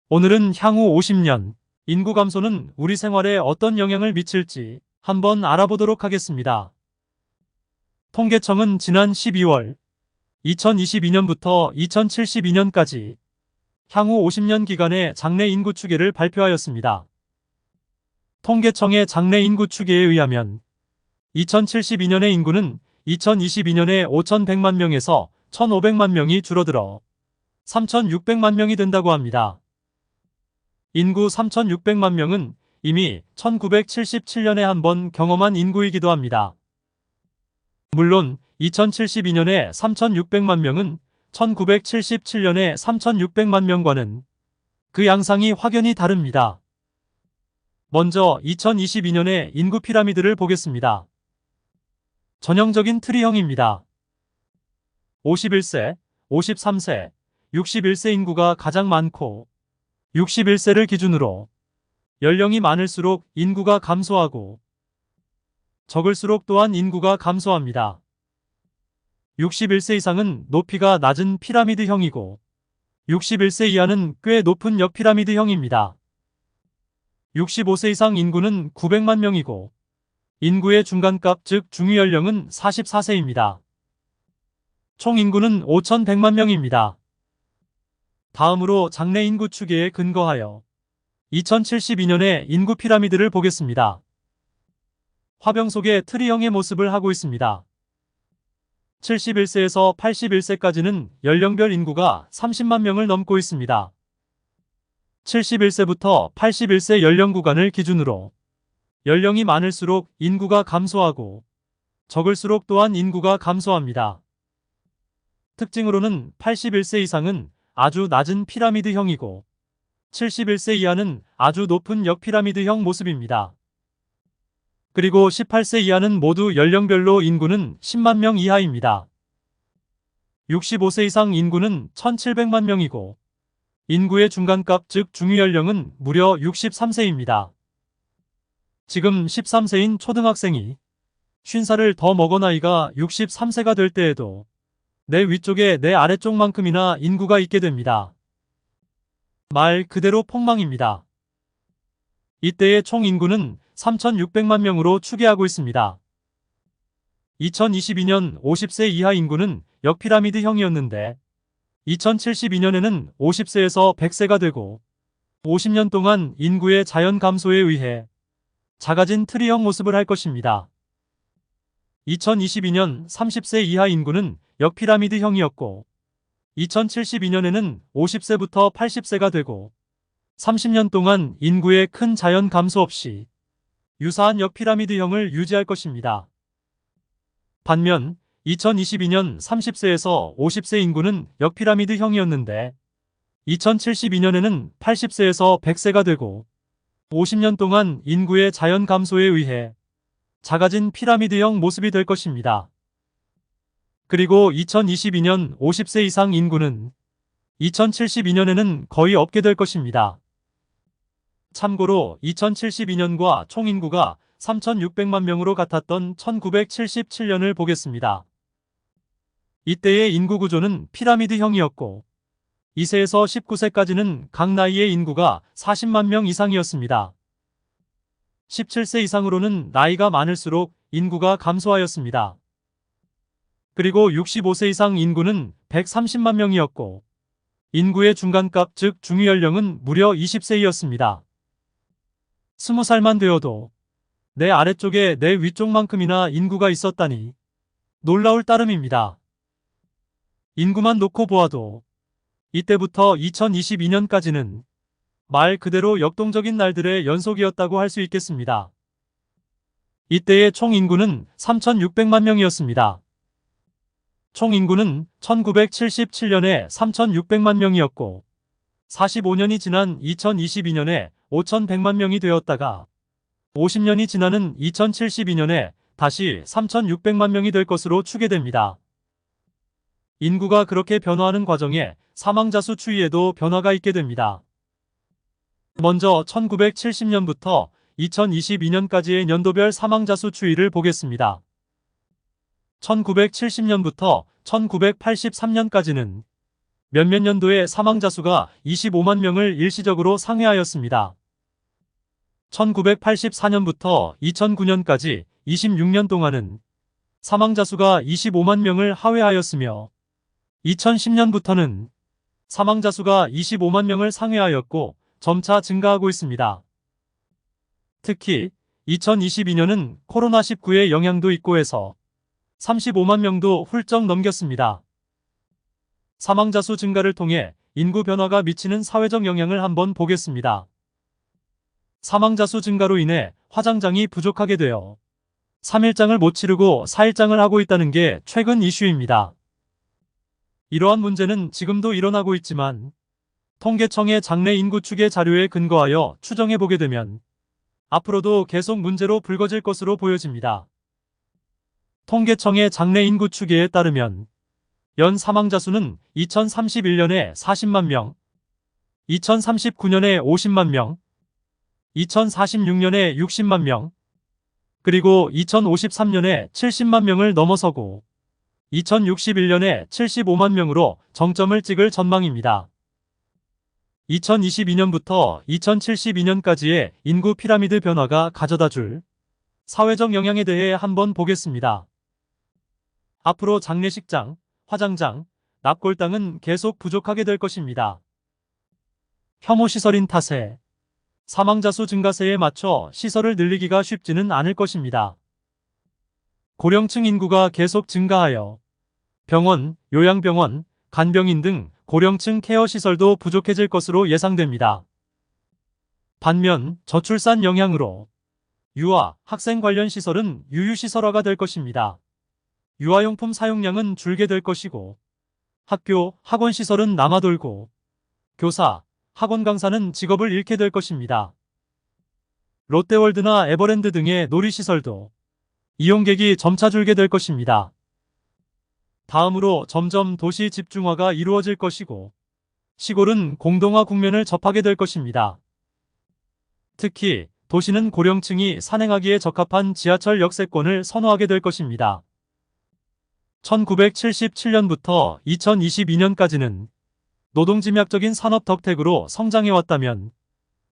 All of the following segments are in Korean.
오늘은 향후 50년 인구 감소는 우리 생활에 어떤 영향을 미칠지 한번 알아보도록 하겠습니다. 통계청은 지난 12월 2022년부터 2072년까지 향후 50년 기간의 장래 인구 추계를 발표하였습니다. 통계청의 장래 인구 추계에 의하면 2072년의 인구는 2022년에 5,100만 명에서 1,500만 명이 줄어들어 3,600만 명이 된다고 합니다. 인구 3,600만 명은 이미 1977년에 한 번 경험한 인구이기도 합니다. 물론 2072년에 3,600만 명은 1977년에 3,600만 명과는 그 양상이 확연히 다릅니다. 먼저 2022년의 인구 피라미드를 보겠습니다. 전형적인 트리형입니다. 51세, 53세, 61세 인구가 가장 많고 61세를 기준으로 연령이 많을수록 인구가 감소하고 적을수록 또한 인구가 감소합니다. 61세 이상은 높이가 낮은 피라미드형이고 61세 이하는 꽤 높은 역피라미드형입니다. 65세 이상 인구는 900만 명이고 인구의 중간값 즉 중위연령은 44세입니다. 총 인구는 5,100만 명입니다. 다음으로 장래 인구 추계에 근거하여 2072년의 인구 피라미드를 보겠습니다. 화병 속에 트리형의 모습을 하고 있습니다. 71세에서 81세까지는 연령별 인구가 30만 명을 넘고 있습니다. 71세부터 81세 연령 구간을 기준으로 연령이 많을수록 인구가 감소하고 적을수록 또한 인구가 감소합니다. 특징으로는 81세 이상은 아주 낮은 피라미드형이고 71세 이하는 아주 높은 역피라미드형 모습입니다. 그리고 18세 이하는 모두 연령별로 인구는 10만 명 이하입니다. 65세 이상 인구는 1,700만 명이고 인구의 중간값 즉 중위연령은 무려 63세입니다. 지금 13세인 초등학생이 50살을 더 먹은 아이가 63세가 될 때에도 내 위쪽에 내 아래쪽만큼이나 인구가 있게 됩니다. 말 그대로 폭망입니다. 이때의 총 인구는 3,600만 명으로 추계하고 있습니다. 2022년 50세 이하 인구는 역피라미드형이었는데 2072년에는 50세에서 100세가 되고 50년 동안 인구의 자연 감소에 의해 작아진 트리형 모습을 할 것입니다. 2022년 30세 이하 인구는 역피라미드형이었고 2072년에는 50세부터 80세가 되고 30년 동안 인구의 큰 자연 감소 없이 유사한 역피라미드형을 유지할 것입니다. 반면 2022년 30세에서 50세 인구는 역피라미드형이었는데 2072년에는 80세에서 100세가 되고 50년 동안 인구의 자연 감소에 의해 작아진 피라미드형 모습이 될 것입니다. 그리고 2022년 50세 이상 인구는 2072년에는 거의 없게 될 것입니다. 참고로 2072년과 총 인구가 3,600만 명으로 같았던 1977년을 보겠습니다. 이때의 인구 구조는 피라미드형이었고 2세에서 19세까지는 각 나이의 인구가 40만 명 이상이었습니다. 17세 이상으로는 나이가 많을수록 인구가 감소하였습니다. 그리고 65세 이상 인구는 130만 명이었고 인구의 중간값 즉 중위연령은 무려 20세이었습니다. 20살만 되어도 내 아래쪽에 내 위쪽만큼이나 인구가 있었다니 놀라울 따름입니다. 인구만 놓고 보아도 이때부터 2022년까지는 말 그대로 역동적인 날들의 연속이었다고 할 수 있겠습니다. 이때의 총 인구는 3,600만 명이었습니다. 총 인구는 1977년에 3,600만 명이었고 45년이 지난 2022년에 5,100만 명이 되었다가 50년이 지나는 2072년에 다시 3,600만 명이 될 것으로 추계됩니다. 인구가 그렇게 변화하는 과정에 사망자 수 추이에도 변화가 있게 됩니다. 먼저 1970년부터 2022년까지의 연도별 사망자 수 추이를 보겠습니다. 1970년부터 1983년까지는 몇몇 년도에 사망자 수가 25만 명을 일시적으로 상회하였습니다. 1984년부터 2009년까지 26년 동안은 사망자 수가 25만 명을 하회하였으며 2010년부터는 사망자 수가 25만 명을 상회하였고 점차 증가하고 있습니다. 특히 2022년은 코로나19의 영향도 있고 해서 35만 명도 훌쩍 넘겼습니다. 사망자 수 증가를 통해 인구 변화가 미치는 사회적 영향을 한번 보겠습니다. 사망자 수 증가로 인해 화장장이 부족하게 되어 3일장을 못 치르고 4일장을 하고 있다는 게 최근 이슈입니다. 이러한 문제는 지금도 일어나고 있지만 통계청의 장래 인구 추계 자료에 근거하여 추정해 보게 되면 앞으로도 계속 문제로 불거질 것으로 보여집니다. 통계청의 장래 인구 추계에 따르면 연 사망자 수는 2031년에 40만 명, 2039년에 50만 명, 2046년에 60만 명, 그리고 2053년에 70만 명을 넘어서고 2061년에 75만 명으로 정점을 찍을 전망입니다. 2022년부터 2072년까지의 인구 피라미드 변화가 가져다 줄 사회적 영향에 대해 한번 보겠습니다. 앞으로 장례식장, 화장장, 납골당은 계속 부족하게 될 것입니다. 혐오시설인 탓에 사망자 수 증가세에 맞춰 시설을 늘리기가 쉽지는 않을 것입니다. 고령층 인구가 계속 증가하여 병원, 요양병원, 간병인 등 고령층 케어 시설도 부족해질 것으로 예상됩니다. 반면 저출산 영향으로 유아, 학생 관련 시설은 유유시설화가 될 것입니다. 유아용품 사용량은 줄게 될 것이고 학교, 학원 시설은 남아돌고 교사, 학원 강사는 직업을 잃게 될 것입니다. 롯데월드나 에버랜드 등의 놀이시설도 이용객이 점차 줄게 될 것입니다. 다음으로 점점 도시 집중화가 이루어질 것이고 시골은 공동화 국면을 접하게 될 것입니다. 특히 도시는 고령층이 산행하기에 적합한 지하철 역세권을 선호하게 될 것입니다. 1977년부터 2022년까지는 노동집약적인 산업 덕택으로 성장해왔다면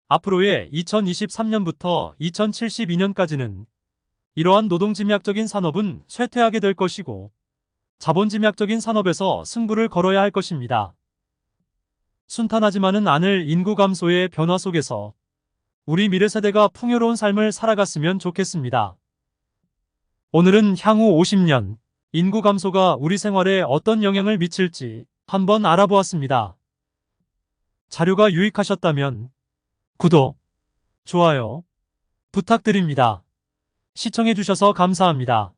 앞으로의 2023년부터 2072년까지는 이러한 노동집약적인 산업은 쇠퇴하게 될 것이고 자본집약적인 산업에서 승부를 걸어야 할 것입니다. 순탄하지만은 않을 인구 감소의 변화 속에서 우리 미래 세대가 풍요로운 삶을 살아갔으면 좋겠습니다. 오늘은 향후 50년 인구 감소가 우리 생활에 어떤 영향을 미칠지 한번 알아보았습니다. 자료가 유익하셨다면 구독, 좋아요 부탁드립니다. 시청해주셔서 감사합니다.